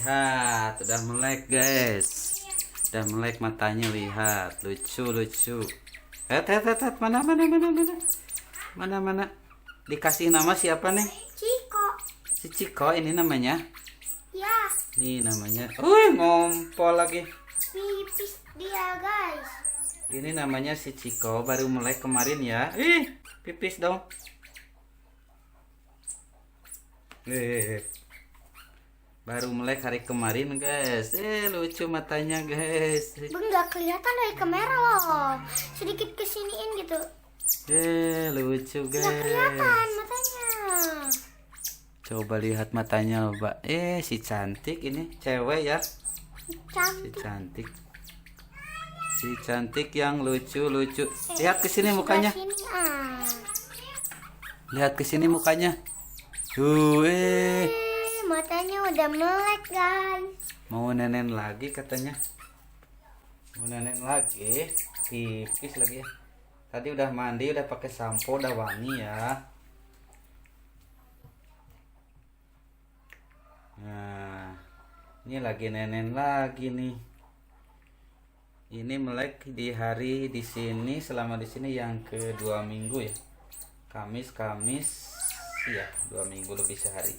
Lihat, udah melek guys. Udah melek matanya, lihat. Lucu, lucu. Mana, mana, mana, mana. Mana, mana. Dikasih nama siapa nih? Ciko. Si Ciko ini namanya. Ya, Ini namanya. Ngompol lagi. pipis dia guys. Ini namanya si Ciko, baru melek kemarin ya. Ih, pipis dong. Baru melek hari kemarin guys. Lucu matanya guys. Nggak kelihatan dari kamera loh. Sedikit kesiniin gitu. Lucu Nggak kelihatan guys. matanya. Coba lihat matanya, Mbak. Si cantik ini cewek ya. Si Cantik. cantik. Si cantik yang lucu-lucu. Lihat ke sini mukanya. Sini, Lihat ke sini mukanya. Tuh, matanya udah melek guys. mau nenen lagi katanya. Mau nenen lagi. Pipis lagi ya. Tadi udah mandi, udah pakai sampo, udah wangi ya. Nah, ini lagi nenen lagi nih. Ini melek di hari di sini, selama di sini yang kedua minggu ya. Kamis ya, 2 minggu lebih sehari.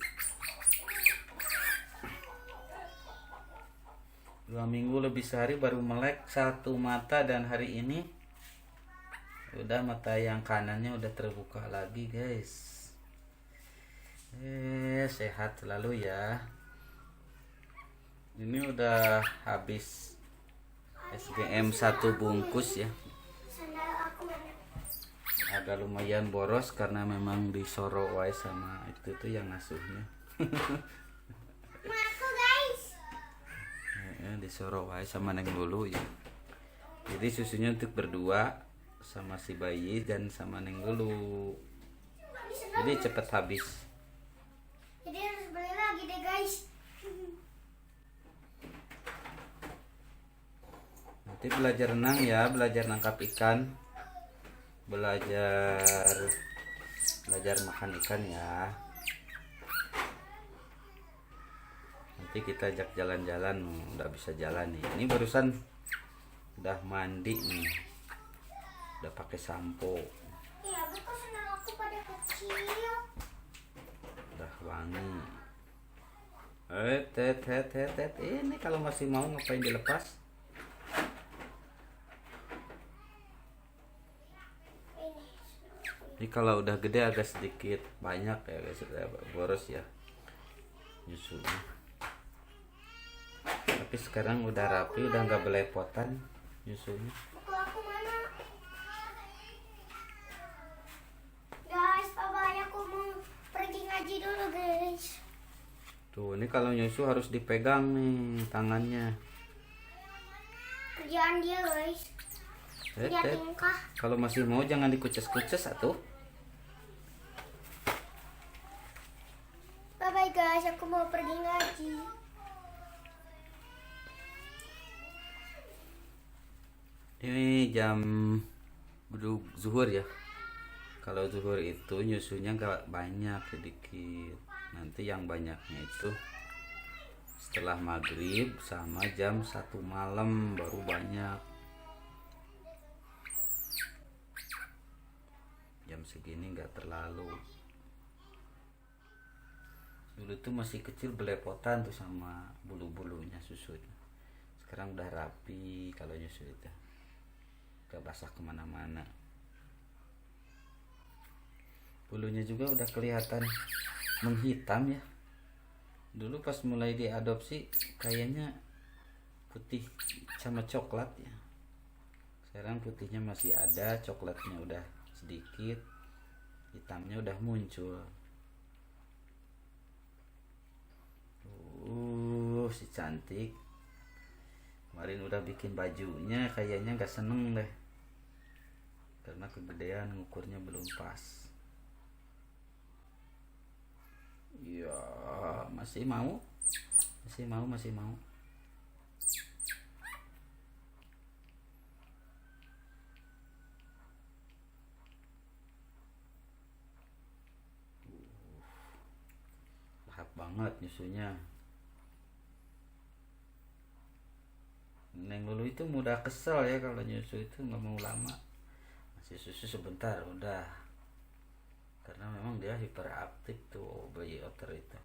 2 minggu lebih sehari baru melek satu mata, dan hari ini udah mata yang kanannya udah terbuka lagi guys. Sehat selalu ya. Ini udah habis SGM 1 bungkus ya. Sandal aku mana? Agak lumayan boros karena memang disoro wae sama itu tuh yang ngasuhnya. Aku guys. Disoro wae sama Neng Lulu ya. Jadi susunya untuk berdua sama si bayi dan sama Neng Lulu. Jadi cepet habis. Jadi harus beli lagi deh guys. Nanti belajar renang ya, belajar nangkap ikan, belajar makan ikan ya. Nanti kita ajak jalan-jalan. Udah bisa jalan nih. Ini barusan udah mandi nih, udah pakai sampo, Iya, betul sandal aku pada kecil. udah wangi. Ini kalau masih mau ngapain dilepas? Ini kalau udah gede agak sedikit banyak ya guys, udah boros ya nyusunya. Tapi sekarang udah rapi, udah nggak belepotan nyusunya. Buku aku mana? Guys, papa aku mau pergi ngaji dulu guys. Tuh, ini kalau nyusu harus dipegang nih tangannya. Kerjaan dia guys. Dia tingkah. Kalau masih mau jangan dikuces-kuces atuh. Bye bye guys, aku mau pergi ngaji. Ini jam zuhur ya. Kalau zuhur itu nyusunya nggak banyak, sedikit. Nanti yang banyaknya itu setelah maghrib sama jam 1 malam baru banyak. Jam segini nggak terlalu. Dulu tuh masih kecil belepotan tuh sama bulu-bulunya susunya. Sekarang udah rapi kalau nyusu itu. Gak basah kemana-mana. Bulunya juga udah kelihatan menghitam ya. Dulu pas mulai diadopsi kayaknya putih sama coklat ya. Sekarang putihnya masih ada, coklatnya udah sedikit, hitamnya udah muncul. Si cantik. Kemarin udah bikin bajunya, kayaknya gak seneng deh karena kegedean, ngukurnya belum pas. Ya, masih mau. Lahap banget nyusunya. Neng Lulu itu mudah kesel ya kalau nyusu itu nggak mau lama. Masih susu sebentar udah. Karena memang dia hiperaktif tuh bayi otter itu.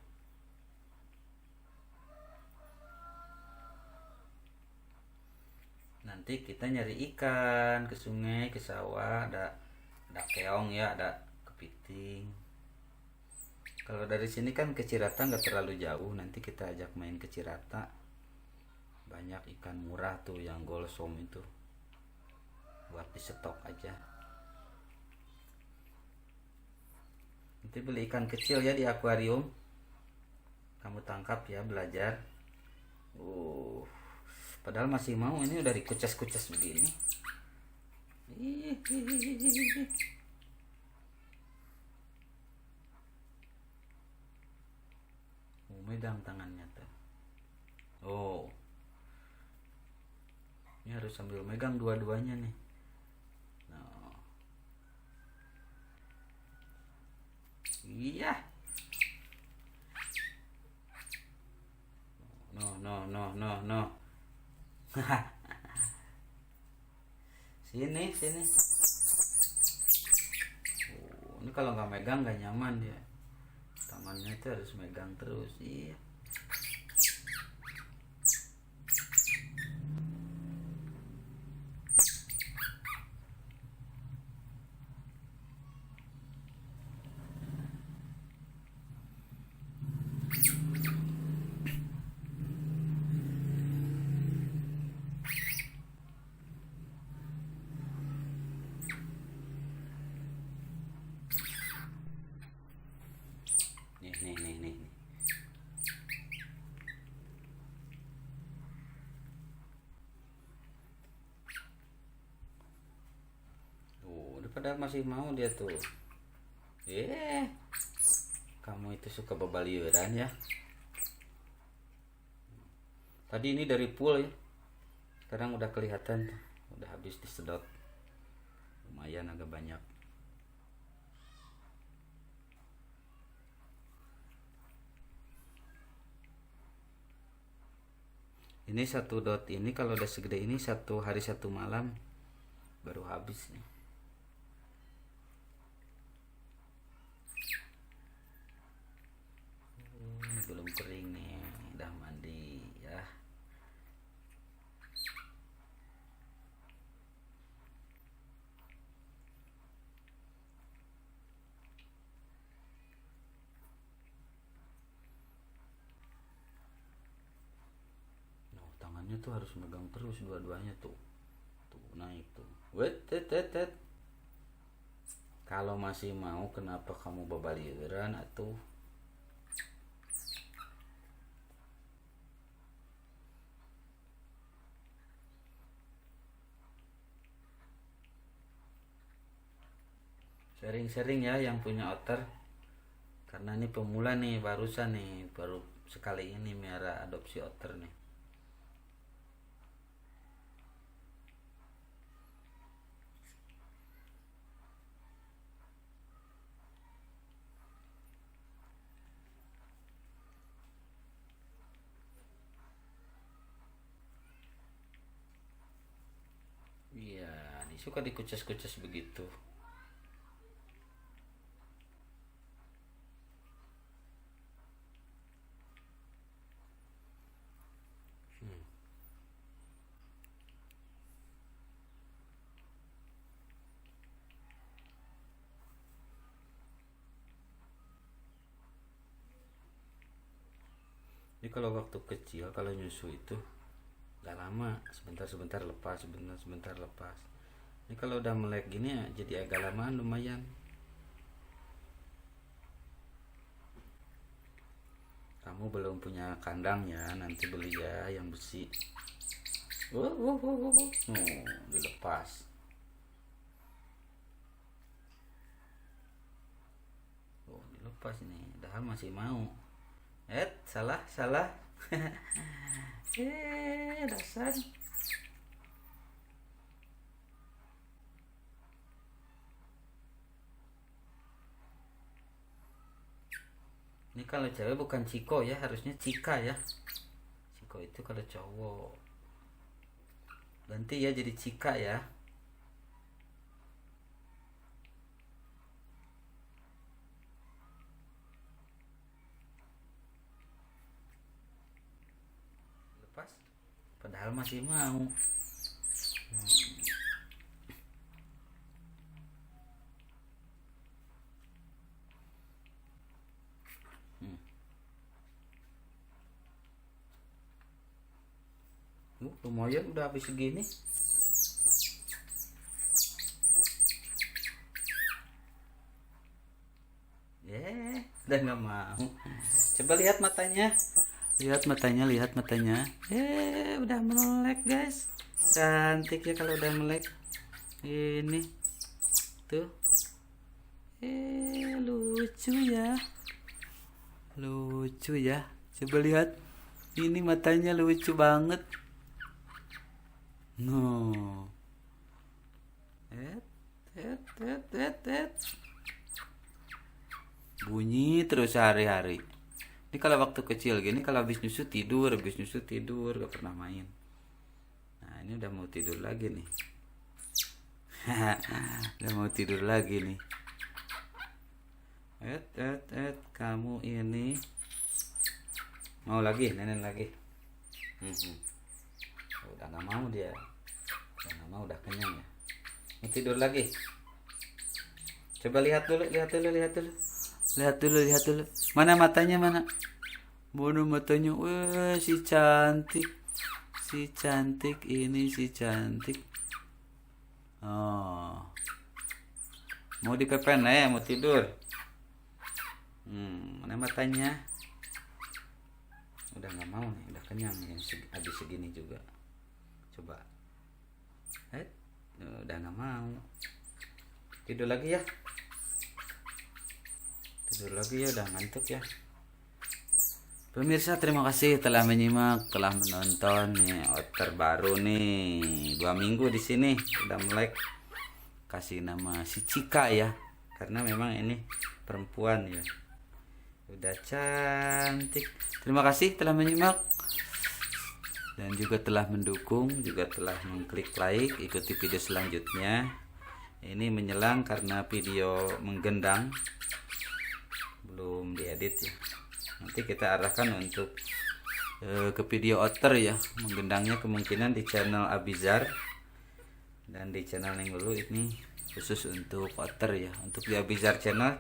Nanti kita nyari ikan ke sungai, ke sawah, ada keong ya, ada kepiting. Kalau dari sini kan ke Cirata nggak terlalu jauh, nanti kita ajak main ke Cirata. Banyak ikan murah tuh yang golsom itu, buat di stok aja. Nanti beli ikan kecil ya di akuarium, kamu tangkap ya, belajar. Padahal masih mau, ini udah dikucas-kucas begini. Megang tangannya tuh. Oh, ini harus sambil megang dua-duanya nih. Nah. Iya. No. Sini. Ini kalau nggak megang nggak nyaman dia. Tangannya itu harus megang terus. Iya. Nih. Udah pada masih mau dia tuh. Kamu itu suka bebaliuran ya. Tadi ini dari pool ya. Sekarang udah kelihatan tuh. Udah habis disedot. Lumayan agak banyak. Ini satu dot ini kalau udah segede ini 1 hari 1 malam baru habis nih. Ini belum kering nih, udah mandi ya. Tangannya tuh harus megang terus dua-duanya tuh naik tuh. Wet. Kalau masih mau, kenapa kamu bebaliuran atuh? Sering-sering ya yang punya otter, karena ini pemula nih, barusan nih, baru sekali ini miara adopsi otter nih. Iya, dia suka dikucas-kucas begitu. Ini kalau waktu kecil, kalau nyusu itu gak lama, sebentar lepas. Ini kalau udah melek gini ya, jadi agak lama lumayan. Kamu belum punya kandang ya, nanti beli ya yang besi. Dilepas. Dilepas ini, padahal masih mau. Salah. Dasar. Ini kalau cewek bukan Ciko ya, harusnya Cika ya. Ciko itu kalau cowok. Ganti ya jadi Cika ya. Lepas. Padahal masih mau. Lumayan udah habis segini. Udah nggak mau. Coba lihat matanya. Lihat matanya. Udah melek guys. Cantik ya kalau udah melek. Ini tuh. Lucu ya. Lucu ya. Coba lihat. Ini matanya lucu banget. No. Bunyi terus sehari-hari. Ini kalau waktu kecil gini, kalau habis nyusu tidur, gak pernah main. Nah, ini udah mau tidur lagi nih. Udah mau tidur lagi nih. Kamu ini mau lagi, nenek lagi. Udah nggak mau dia. Udah kenyang ya. Mau tidur lagi. Coba lihat dulu. Lihat dulu. Mana matanya mana? Mana matanya? Wah, si cantik. Ini si cantik. Oh. Mau dipepen mau tidur. Mana matanya? Udah nggak mau nih, udah kenyang yang habis segini juga. Coba. Udah nggak mau. Tidur lagi ya. Udah ngantuk ya. Pemirsa, terima kasih telah menyimak, telah menonton nih otter baru nih. 2 minggu di sini udah melek. Kasih nama si Cika ya. Karena memang ini perempuan ya. Udah cantik. Terima kasih telah menyimak dan juga telah mendukung, juga telah mengklik like. Ikuti video selanjutnya. Ini menyelang karena video menggendang, belum diedit ya. Nanti kita arahkan untuk ke video otter ya. Menggendangnya kemungkinan di channel Abizar dan di channel Neng Lulu. Ini khusus untuk otter ya. Untuk di Abizar channel,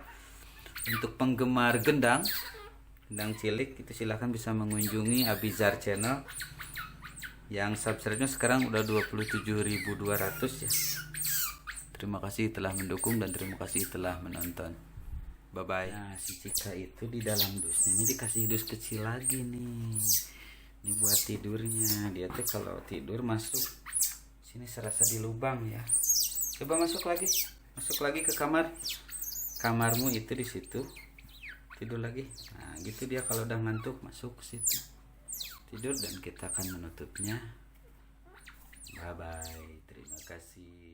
untuk penggemar gendang cilik itu silahkan bisa mengunjungi Abizar channel yang subscribe-nya sekarang udah 27.200 ya. Terima kasih telah mendukung dan terima kasih telah menonton. Bye bye. Nah, si Cika itu di dalam dusnya ini dikasih dus kecil lagi nih. Ini buat tidurnya. Dia tuh kalau tidur masuk sini serasa di lubang ya. Coba masuk lagi ke kamar. Kamarmu itu di situ. Tidur lagi. Nah, gitu dia kalau udah ngantuk masuk ke situ. Tidur dan kita akan menutupnya. Bye bye. Terima kasih.